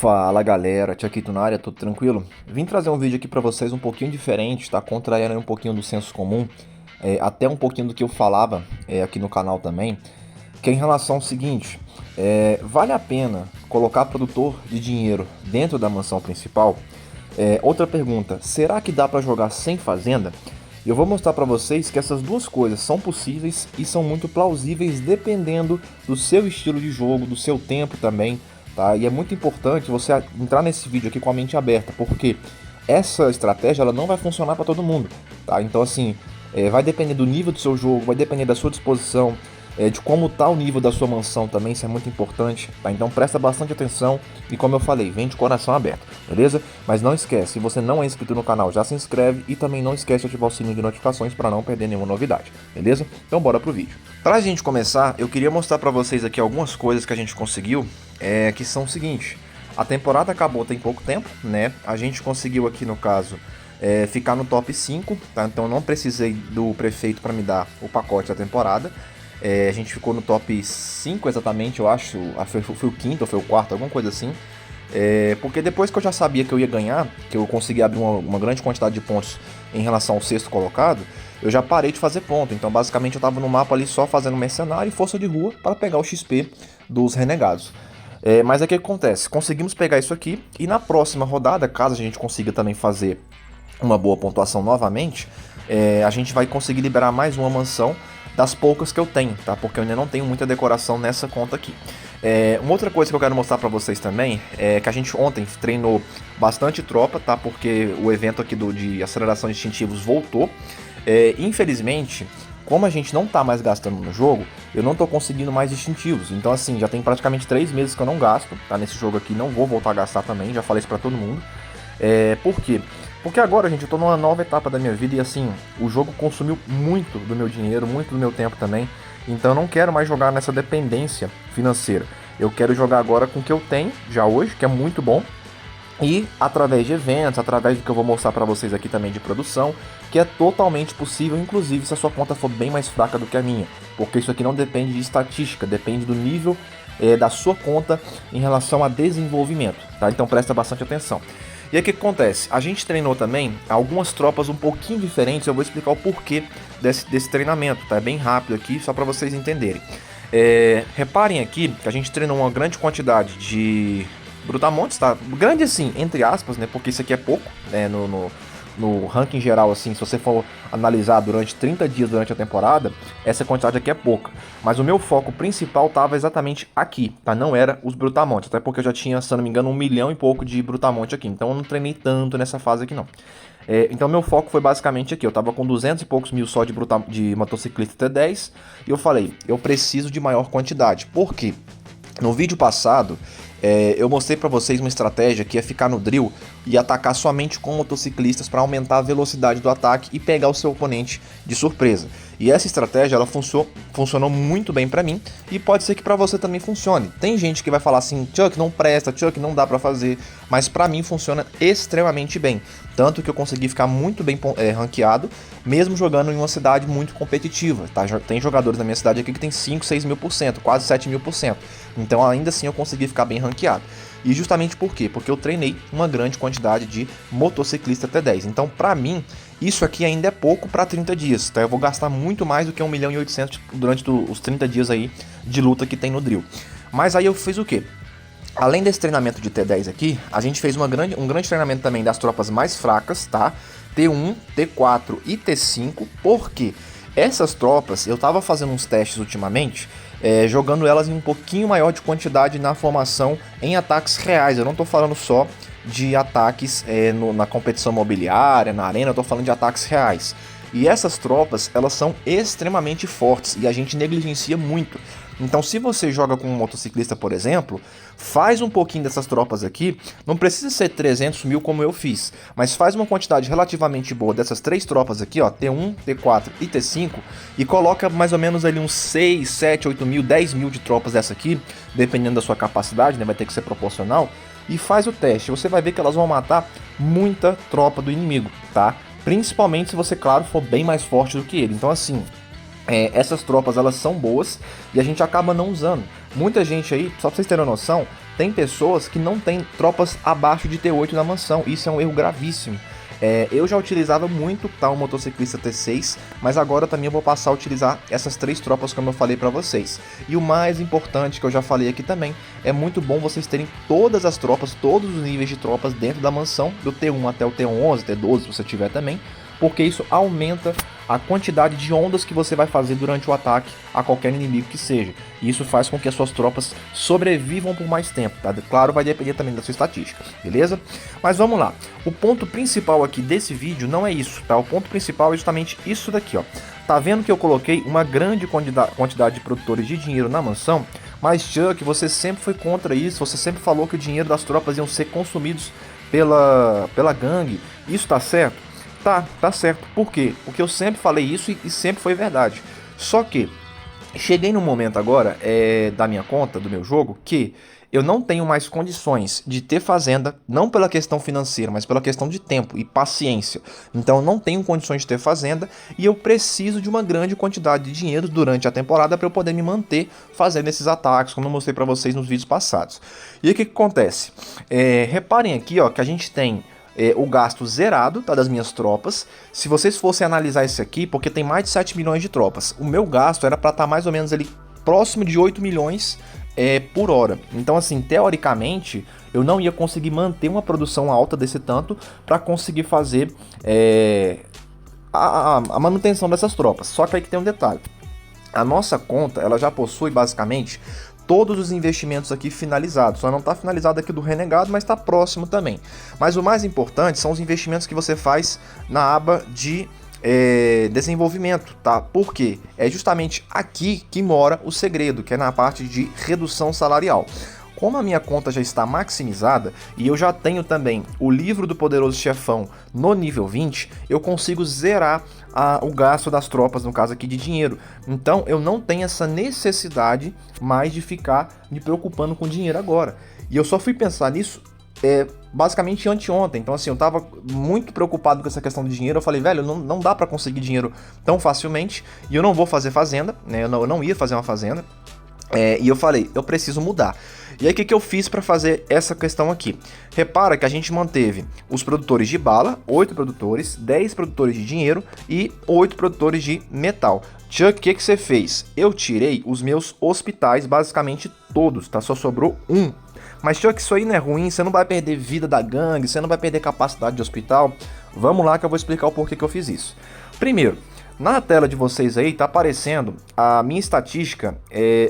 Fala galera, Tchaquito na área, tudo tranquilo? Vim trazer um vídeo aqui pra vocês um pouquinho diferente, tá? Contrariando um pouquinho do senso comum, até um pouquinho do que eu falava aqui no canal também, que é em relação ao seguinte, vale a pena colocar produtor de dinheiro dentro da mansão principal? Outra pergunta, será que dá pra jogar sem fazenda? Eu vou mostrar pra vocês que essas duas coisas são possíveis e são muito plausíveis dependendo do seu estilo de jogo, do seu tempo também, tá? E é muito importante você entrar nesse vídeo aqui com a mente aberta, porque essa estratégia ela não vai funcionar para todo mundo, tá? Então assim, vai depender do nível do seu jogo, vai depender da sua disposição, de como tá o nível da sua mansão também, isso é muito importante, tá? Então presta bastante atenção e como eu falei, vem de coração aberto, beleza? Mas não esquece, se você não é inscrito no canal, já se inscreve e também não esquece de ativar o sininho de notificações para não perder nenhuma novidade, beleza? Então bora pro vídeo. Pra gente começar, eu queria mostrar pra vocês aqui algumas coisas que a gente conseguiu, que são o seguinte: a temporada acabou tem pouco tempo, né? A gente conseguiu aqui no caso ficar no top 5, tá? Então eu não precisei do prefeito para me dar o pacote da temporada. A gente ficou no top 5 exatamente, eu acho, foi o quinto ou foi o quarto, alguma coisa assim. Porque depois que eu já sabia que eu ia ganhar, que eu consegui abrir uma grande quantidade de pontos em relação ao sexto colocado, eu já parei de fazer ponto. Então basicamente eu tava no mapa ali só fazendo mercenário e força de rua para pegar o XP dos renegados. Mas aí o que acontece? Conseguimos pegar isso aqui e na próxima rodada, caso a gente consiga também fazer uma boa pontuação novamente, a gente vai conseguir liberar mais uma mansão das poucas que eu tenho, tá? Porque eu ainda não tenho muita decoração nessa conta aqui. Uma outra coisa que eu quero mostrar pra vocês também é que a gente ontem treinou bastante tropa, tá? Porque o evento aqui de aceleração de instintivos voltou. Infelizmente, como a gente não tá mais gastando no jogo, eu não tô conseguindo mais instintivos. Então assim, já tem praticamente 3 meses que eu não gasto, tá? Nesse jogo aqui, não vou voltar a gastar também, já falei isso pra todo mundo. Por quê? Porque agora, gente, eu tô numa nova etapa da minha vida e assim, o jogo consumiu muito do meu dinheiro, muito do meu tempo também. Então eu não quero mais jogar nessa dependência financeira. Eu quero jogar agora com o que eu tenho já hoje, que é muito bom. E através de eventos, através do que eu vou mostrar pra vocês aqui também de produção, que é totalmente possível, inclusive se a sua conta for bem mais fraca do que a minha. Porque isso aqui não depende de estatística, depende do nível da sua conta em relação a desenvolvimento, tá? Então presta bastante atenção. E aí o que acontece? A gente treinou também algumas tropas um pouquinho diferentes, eu vou explicar o porquê desse treinamento, tá? É bem rápido aqui, só para vocês entenderem. Reparem aqui que a gente treinou uma grande quantidade de brutamontes, tá? Grande assim, entre aspas, né? Porque isso aqui é pouco, né? No ranking geral, assim, se você for analisar durante 30 dias durante a temporada, essa quantidade aqui é pouca. Mas o meu foco principal estava exatamente aqui, tá? Não era os brutamontes, até porque eu já tinha, se não me engano, 1 milhão e pouco de brutamonte aqui. Então eu não treinei tanto nessa fase aqui, não. Então meu foco foi basicamente aqui. Eu tava com 200 e poucos mil só de motociclista T10 e eu falei, eu preciso de maior quantidade. Por quê? No vídeo passado, eu mostrei pra vocês uma estratégia que é ficar no drill e atacar somente com motociclistas para aumentar a velocidade do ataque e pegar o seu oponente de surpresa. E essa estratégia ela funcionou muito bem pra mim e pode ser que pra você também funcione. Tem gente que vai falar assim, Chuck, não presta, Chuck, não dá pra fazer, mas pra mim funciona extremamente bem. Tanto que eu consegui ficar muito bem ranqueado, mesmo jogando em uma cidade muito competitiva, tá? Tem jogadores na minha cidade aqui que tem 5, 6 mil por cento, quase 7 mil por cento. Então ainda assim eu consegui ficar bem ranqueado. E justamente por quê? Porque eu treinei uma grande quantidade de motociclista T10. Então pra mim, isso aqui ainda é pouco para 30 dias, tá? Eu vou gastar muito mais do que 1 milhão e 800 durante os 30 dias aí de luta que tem no drill. Mas aí eu fiz o quê? Além desse treinamento de T10 aqui, a gente fez um grande treinamento também das tropas mais fracas, tá? T1, T4 e T5, porque essas tropas, eu tava fazendo uns testes ultimamente, jogando elas em um pouquinho maior de quantidade na formação em ataques reais. Eu não tô falando só de ataques na competição mobiliária, na arena, eu tô falando de ataques reais. E essas tropas, elas são extremamente fortes e a gente negligencia muito. Então se você joga com um motociclista, por exemplo, faz um pouquinho dessas tropas aqui, não precisa ser 300 mil como eu fiz, mas faz uma quantidade relativamente boa dessas 3 tropas aqui, ó, T1, T4 e T5, e coloca mais ou menos ali uns 6, 7, 8 mil, 10 mil de tropas dessa aqui, dependendo da sua capacidade, né, vai ter que ser proporcional, e faz o teste, você vai ver que elas vão matar muita tropa do inimigo, tá? Principalmente se você, claro, for bem mais forte do que ele. Então assim, essas tropas elas são boas e a gente acaba não usando. Muita gente aí, só pra vocês terem uma noção, tem pessoas que não têm tropas abaixo de T8 na mansão. Isso é um erro gravíssimo. Eu já utilizava muito, tá, o motociclista T6, mas agora também eu vou passar a utilizar essas 3 tropas como eu falei para vocês. E o mais importante que eu já falei aqui também, é muito bom vocês terem todas as tropas, todos os níveis de tropas dentro da mansão, do T1 até o T11, T12 se você tiver também, porque isso aumenta a quantidade de ondas que você vai fazer durante o ataque a qualquer inimigo que seja. E isso faz com que as suas tropas sobrevivam por mais tempo, tá? Claro, vai depender também da sua estatística, beleza? Mas vamos lá. O ponto principal aqui desse vídeo não é isso, tá? O ponto principal é justamente isso daqui, ó. Tá vendo que eu coloquei uma grande quantidade de produtores de dinheiro na mansão? Mas Chuck, você sempre foi contra isso, você sempre falou que o dinheiro das tropas iam ser consumidos pela gangue. Isso tá certo? Tá certo. Por quê? Porque eu sempre falei isso e sempre foi verdade. Só que cheguei no momento agora da minha conta, do meu jogo, que eu não tenho mais condições de ter fazenda, não pela questão financeira, mas pela questão de tempo e paciência. Então eu não tenho condições de ter fazenda e eu preciso de uma grande quantidade de dinheiro durante a temporada para eu poder me manter fazendo esses ataques, como eu mostrei para vocês nos vídeos passados. E aí o que acontece? Reparem aqui, ó, que a gente tem o gasto zerado, tá, das minhas tropas. Se vocês fossem analisar esse aqui, porque tem mais de 7 milhões de tropas, o meu gasto era para estar mais ou menos ali próximo de 8 milhões por hora. Então assim, teoricamente, eu não ia conseguir manter uma produção alta desse tanto para conseguir fazer a manutenção dessas tropas. Só que aí que tem um detalhe. A nossa conta, ela já possui basicamente todos os investimentos aqui finalizados. Só não está finalizado aqui do Renegado, mas está próximo também. Mas o mais importante são os investimentos que você faz na aba de desenvolvimento, tá? Porque é justamente aqui que mora o segredo, que é na parte de redução salarial. Como a minha conta já está maximizada e eu já tenho também o livro do Poderoso Chefão no nível 20, eu consigo zerar o gasto das tropas, no caso aqui de dinheiro. Então eu não tenho essa necessidade mais de ficar me preocupando com dinheiro agora. E eu só fui pensar nisso basicamente anteontem. Então assim, eu tava muito preocupado com essa questão de dinheiro. Eu falei, velho, não dá para conseguir dinheiro tão facilmente e eu não vou fazer fazenda, né? Eu não ia fazer uma fazenda. E eu falei, eu preciso mudar. E aí o que eu fiz para fazer essa questão aqui? Repara que a gente manteve os produtores de bala, 8 produtores, 10 produtores de dinheiro e 8 produtores de metal. Chuck, o que você fez? Eu tirei os meus hospitais basicamente todos, tá? Só sobrou um. Mas Chuck, isso aí não é ruim, você não vai perder vida da gangue, você não vai perder capacidade de hospital. Vamos lá que eu vou explicar o porquê que eu fiz isso. Primeiro, na tela de vocês aí tá aparecendo a minha estatística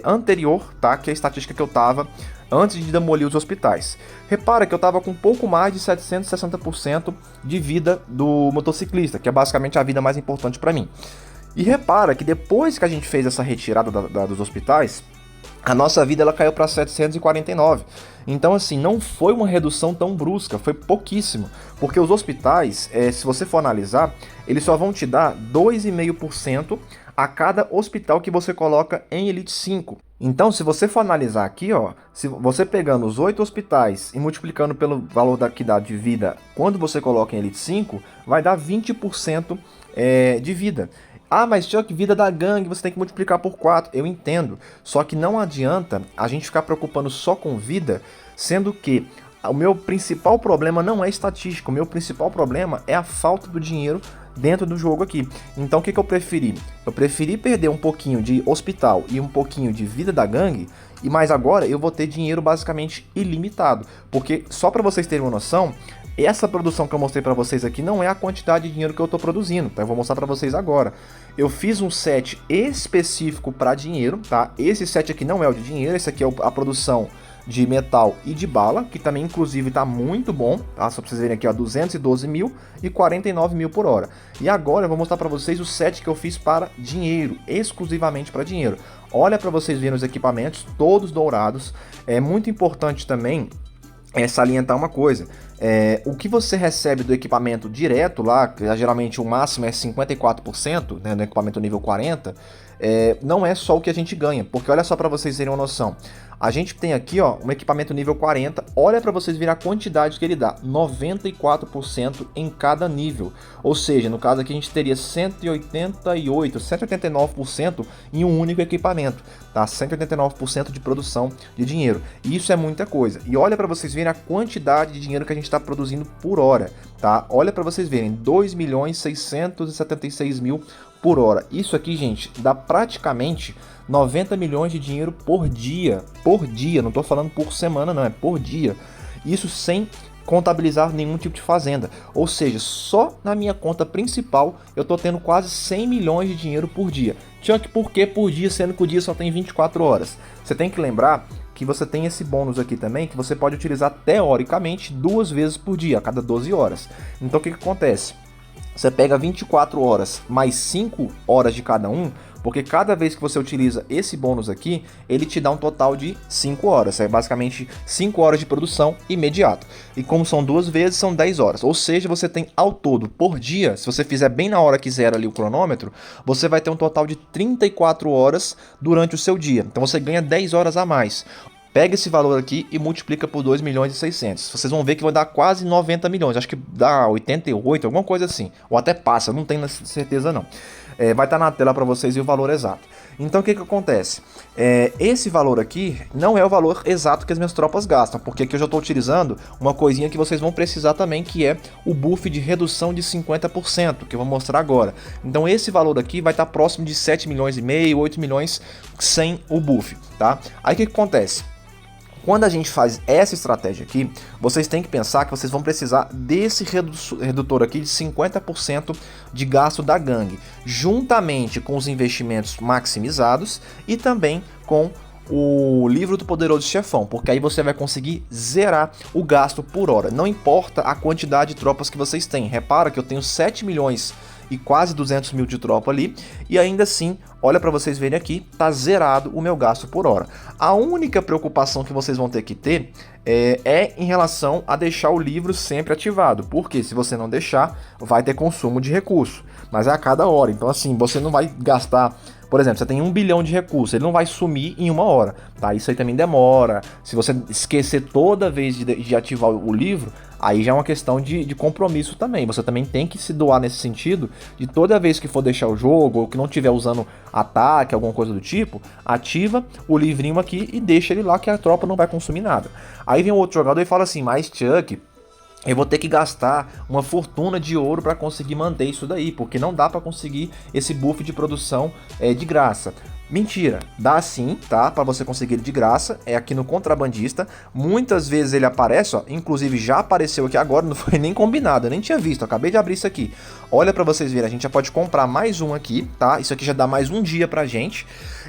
anterior, tá? Que é a estatística que eu tava antes de demolir os hospitais. Repara que eu tava com um pouco mais de 760% de vida do motociclista, que é basicamente a vida mais importante para mim. E repara que depois que a gente fez essa retirada dos hospitais, a nossa vida ela caiu para 749. Então assim, não foi uma redução tão brusca, foi pouquíssimo. Porque os hospitais, se você for analisar, eles só vão te dar 2,5% a cada hospital que você coloca em Elite 5. Então, se você for analisar aqui, ó, se você pegando os 8 hospitais e multiplicando pelo valor que dá de vida quando você coloca em Elite 5, vai dar 20% de vida. Ah, mas Chuck, vida da gangue, você tem que multiplicar por 4. Eu entendo. Só que não adianta a gente ficar preocupando só com vida, sendo que o meu principal problema não é estatística. O meu principal problema é a falta do dinheiro dentro do jogo aqui. Então o que eu preferi? Eu preferi perder um pouquinho de hospital e um pouquinho de vida da gangue, mas agora eu vou ter dinheiro basicamente ilimitado. Porque só para vocês terem uma noção, essa produção que eu mostrei para vocês aqui não é a quantidade de dinheiro que eu estou produzindo, tá? Eu vou mostrar para vocês agora. Eu fiz um set específico para dinheiro, tá? Esse set aqui não é o de dinheiro, esse aqui é a produção de metal e de bala, que também inclusive tá muito bom, tá? Só pra vocês verem aqui, ó, 212 mil e 49 mil por hora. E agora eu vou mostrar para vocês o set que eu fiz para dinheiro, exclusivamente para dinheiro. Olha para vocês verem os equipamentos, todos dourados. É muito importante também salientar uma coisa. O que você recebe do equipamento direto lá, que geralmente o máximo é 54%, né, no equipamento nível 40, não é só o que a gente ganha, porque olha só para vocês terem uma noção, A gente tem aqui, ó, um equipamento nível 40, olha para vocês verem a quantidade que ele dá, 94% em cada nível. Ou seja, no caso aqui a gente teria 189% em um único equipamento, tá? 189% de produção de dinheiro. E isso é muita coisa. E olha para vocês verem a quantidade de dinheiro que a gente está produzindo por hora, tá? Olha para vocês verem, 2.676.000 por hora. Isso aqui, gente, dá praticamente 90 milhões de dinheiro por dia. Por dia, não estou falando por semana, não, é por dia. Isso sem contabilizar nenhum tipo de fazenda. Ou seja, só na minha conta principal eu estou tendo quase 100 milhões de dinheiro por dia. Chuck, por que por dia, sendo que o dia só tem 24 horas? Você tem que lembrar que você tem esse bônus aqui também, que você pode utilizar teoricamente 2 vezes por dia, a cada 12 horas. Então o que acontece? Você pega 24 horas mais 5 horas de cada um, porque cada vez que você utiliza esse bônus aqui, ele te dá um total de 5 horas. É basicamente 5 horas de produção imediato. E como são 2 vezes, são 10 horas. Ou seja, você tem ao todo, por dia, se você fizer bem na hora que zera ali o cronômetro, você vai ter um total de 34 horas durante o seu dia. Então você ganha 10 horas a mais. Pega esse valor aqui e multiplica por 2.600.000. Vocês vão ver que vai dar quase 90 milhões. Acho que dá 88, alguma coisa assim. Ou até passa, não tenho certeza não. Vai estar na tela para vocês ver o valor exato. Então o que acontece? Esse valor aqui não é o valor exato que as minhas tropas gastam. Porque aqui eu já estou utilizando uma coisinha que vocês vão precisar também, que é o buff de redução de 50%, que eu vou mostrar agora. Então esse valor aqui vai estar próximo de 7 milhões e meio, 8 milhões sem o buff, tá? Aí o que acontece? Quando a gente faz essa estratégia aqui, vocês têm que pensar que vocês vão precisar desse redutor aqui de 50% de gasto da gangue, juntamente com os investimentos maximizados e também com o livro do poderoso chefão, porque aí você vai conseguir zerar o gasto por hora, não importa a quantidade de tropas que vocês têm. Repara que eu tenho 7 milhões e quase 200 mil de tropa ali, e ainda assim, olha para vocês verem aqui, tá zerado o meu gasto por hora. A única preocupação que vocês vão ter que ter é em relação a deixar o livro sempre ativado, porque se você não deixar, vai ter consumo de recurso, mas é a cada hora. Então assim, você não vai gastar, por exemplo, você tem 1 bilhão de recursos, ele não vai sumir em 1 hora, tá? Isso aí também demora. Se você esquecer toda vez de ativar o livro, aí já é uma questão de compromisso também. Você também tem que se doar nesse sentido, de toda vez que for deixar o jogo, ou que não estiver usando ataque, alguma coisa do tipo, ativa o livrinho aqui e deixa ele lá, que a tropa não vai consumir nada. Aí vem o outro jogador e fala assim, mas Chuck, eu vou ter que gastar uma fortuna de ouro para conseguir manter isso daí, porque não dá para conseguir esse buff de produção de graça. Mentira, dá sim, tá? Para você conseguir ele de graça, é aqui no Contrabandista. Muitas vezes ele aparece, ó, inclusive já apareceu aqui agora, não foi nem combinado, eu nem tinha visto, acabei de abrir isso aqui. Olha para vocês verem, a gente já pode comprar mais um aqui, tá? Isso aqui já dá mais um dia pra gente.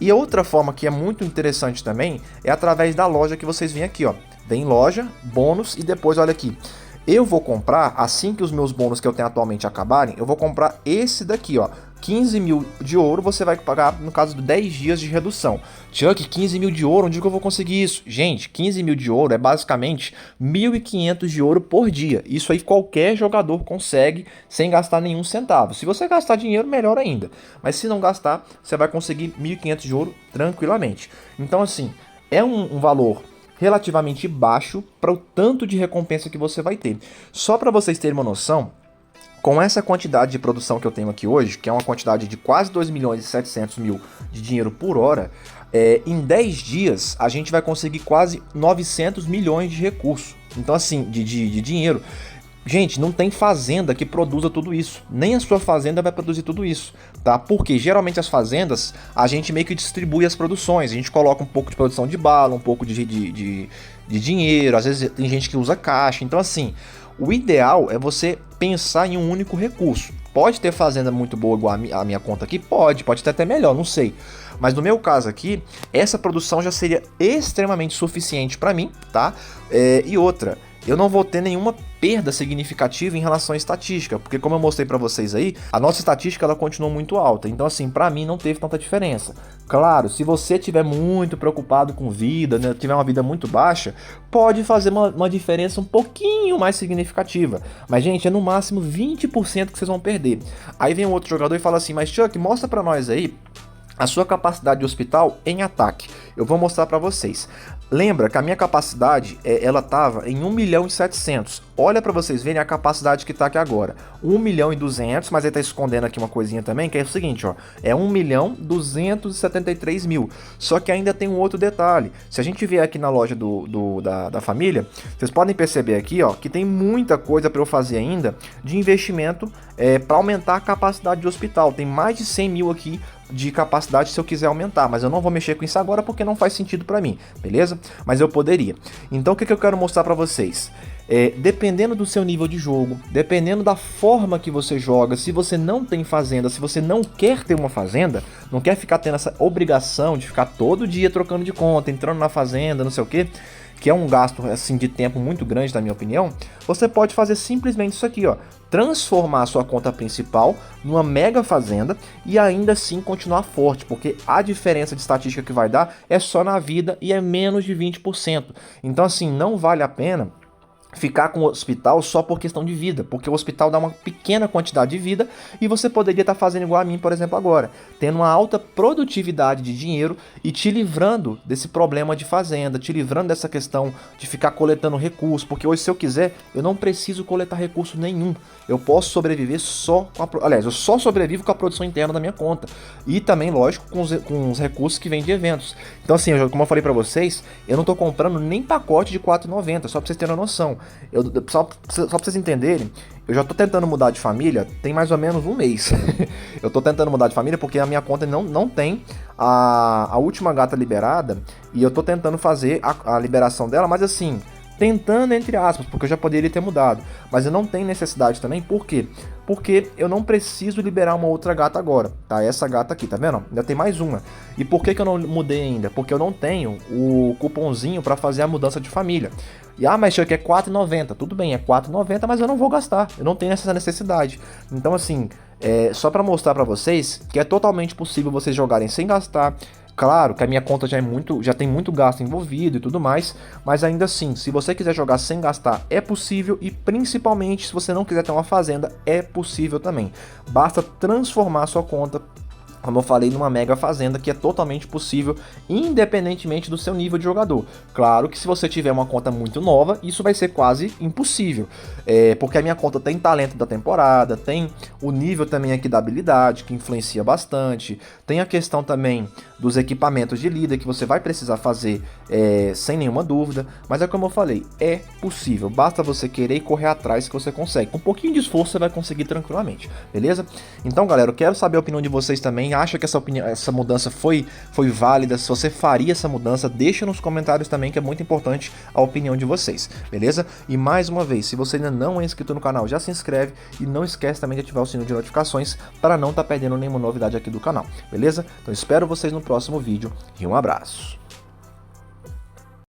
E outra forma que é muito interessante também é através da loja que vocês vêm aqui, ó. Vem loja, bônus e depois olha aqui. Eu vou comprar, assim que os meus bônus que eu tenho atualmente acabarem, eu vou comprar esse daqui, ó. 15 mil de ouro você vai pagar no caso de 10 dias de redução. Chuck, 15 mil de ouro, onde que eu vou conseguir isso? Gente, 15 mil de ouro é basicamente 1.500 de ouro por dia. Isso aí qualquer jogador consegue sem gastar nenhum centavo. Se você gastar dinheiro, melhor ainda. Mas se não gastar, você vai conseguir 1.500 de ouro tranquilamente. Então assim, é um valor relativamente baixo para o tanto de recompensa que você vai ter. Só para vocês terem uma noção, com essa quantidade de produção que eu tenho aqui hoje, que é uma quantidade de quase 2.700.000 de dinheiro por hora, em 10 dias a gente vai conseguir quase 900 milhões de recursos. Então assim, de dinheiro. Gente, não tem fazenda que produza tudo isso. Nem a sua fazenda vai produzir tudo isso, tá? Porque geralmente as fazendas, a gente meio que distribui as produções. A gente coloca um pouco de produção de bala, um pouco de dinheiro. Às vezes tem gente que usa caixa. Então assim, o ideal é você pensar em um único recurso. Pode ter fazenda muito boa igual a minha conta aqui? Pode ter até melhor, não sei. Mas no meu caso aqui, essa produção já seria extremamente suficiente para mim, tá? E outra, eu não vou ter nenhuma perda significativa em relação à estatística, porque como eu mostrei para vocês aí, a nossa estatística ela continuou muito alta, então assim, para mim não teve tanta diferença. Claro, se você estiver muito preocupado com vida, né, tiver uma vida muito baixa, pode fazer uma diferença um pouquinho mais significativa, mas gente, é no máximo 20% que vocês vão perder. Aí vem um outro jogador e fala assim, mas Chuck, mostra para nós aí a sua capacidade de hospital em ataque. Eu vou mostrar para vocês. Lembra que a minha capacidade, ela estava em 1.700.000. Olha para vocês verem a capacidade que está aqui agora. 1.200.000, mas aí está escondendo aqui uma coisinha também, que é o seguinte, ó. É 1.273.000. Só que ainda tem um outro detalhe. Se a gente vier aqui na loja da família, vocês podem perceber aqui, ó, que tem muita coisa para eu fazer ainda de investimento para aumentar a capacidade de hospital. Tem mais de 100.000 aqui de capacidade se eu quiser aumentar, mas eu não vou mexer com isso agora porque não faz sentido para mim, beleza? Mas eu poderia. Então o que eu quero mostrar para vocês? Dependendo do seu nível de jogo, dependendo da forma que você joga, se você não tem fazenda, se você não quer ter uma fazenda, não quer ficar tendo essa obrigação de ficar todo dia trocando de conta, entrando na fazenda, não sei o que é um gasto assim de tempo muito grande na minha opinião, você pode fazer simplesmente isso aqui, ó, transformar a sua conta principal numa mega fazenda e ainda assim continuar forte, porque a diferença de estatística que vai dar é só na vida e é menos de 20%. Então assim, não vale a pena ficar com o hospital só por questão de vida, porque o hospital dá uma pequena quantidade de vida e você poderia estar fazendo igual a mim, por exemplo, agora, tendo uma alta produtividade de dinheiro e te livrando desse problema de fazenda, te livrando dessa questão de ficar coletando recursos, porque hoje se eu quiser, eu não preciso coletar recurso nenhum, eu posso sobreviver só com aliás, eu só sobrevivo com a produção interna da minha conta e também, lógico, com os recursos que vêm de eventos. Então assim, como eu falei pra vocês, eu não tô comprando nem pacote de R$4,90, só pra vocês terem uma noção. Só pra vocês entenderem, eu já tô tentando mudar de família tem mais ou menos um mês. Eu tô tentando mudar de família porque a minha conta não tem a última gata liberada e eu tô tentando fazer a liberação dela, mas assim, tentando entre aspas, porque eu já poderia ter mudado, mas eu não tenho necessidade também, por quê? Porque eu não preciso liberar uma outra gata agora, tá? Essa gata aqui, tá vendo? Ainda tem mais uma. E por que eu não mudei ainda? Porque eu não tenho o cupomzinho para fazer a mudança de família. E mas Chuck, é R$4,90. Tudo bem, é R$4,90, mas eu não vou gastar. Eu não tenho essa necessidade. Então assim, só para mostrar para vocês que é totalmente possível vocês jogarem sem gastar. Claro que a minha conta já tem muito gasto envolvido e tudo mais, mas ainda assim, se você quiser jogar sem gastar, é possível e principalmente se você não quiser ter uma fazenda, é possível também. Basta transformar a sua conta, como eu falei, numa mega fazenda, que é totalmente possível, independentemente do seu nível de jogador. Claro que se você tiver uma conta muito nova, isso vai ser quase impossível, porque a minha conta tem talento da temporada, tem o nível também aqui da habilidade, que influencia bastante, tem a questão também dos equipamentos de líder, que você vai precisar fazer sem nenhuma dúvida, mas é como eu falei, é possível, basta você querer e correr atrás que você consegue. Com um pouquinho de esforço você vai conseguir tranquilamente, beleza? Então galera, eu quero saber a opinião de vocês também. Acha que essa mudança foi válida? Se você faria essa mudança, deixa nos comentários também, que é muito importante a opinião de vocês, beleza? E mais uma vez, se você ainda não é inscrito no canal, já se inscreve e não esquece também de ativar o sininho de notificações para não estar perdendo nenhuma novidade aqui do canal, beleza? Então espero vocês no próximo vídeo e um abraço!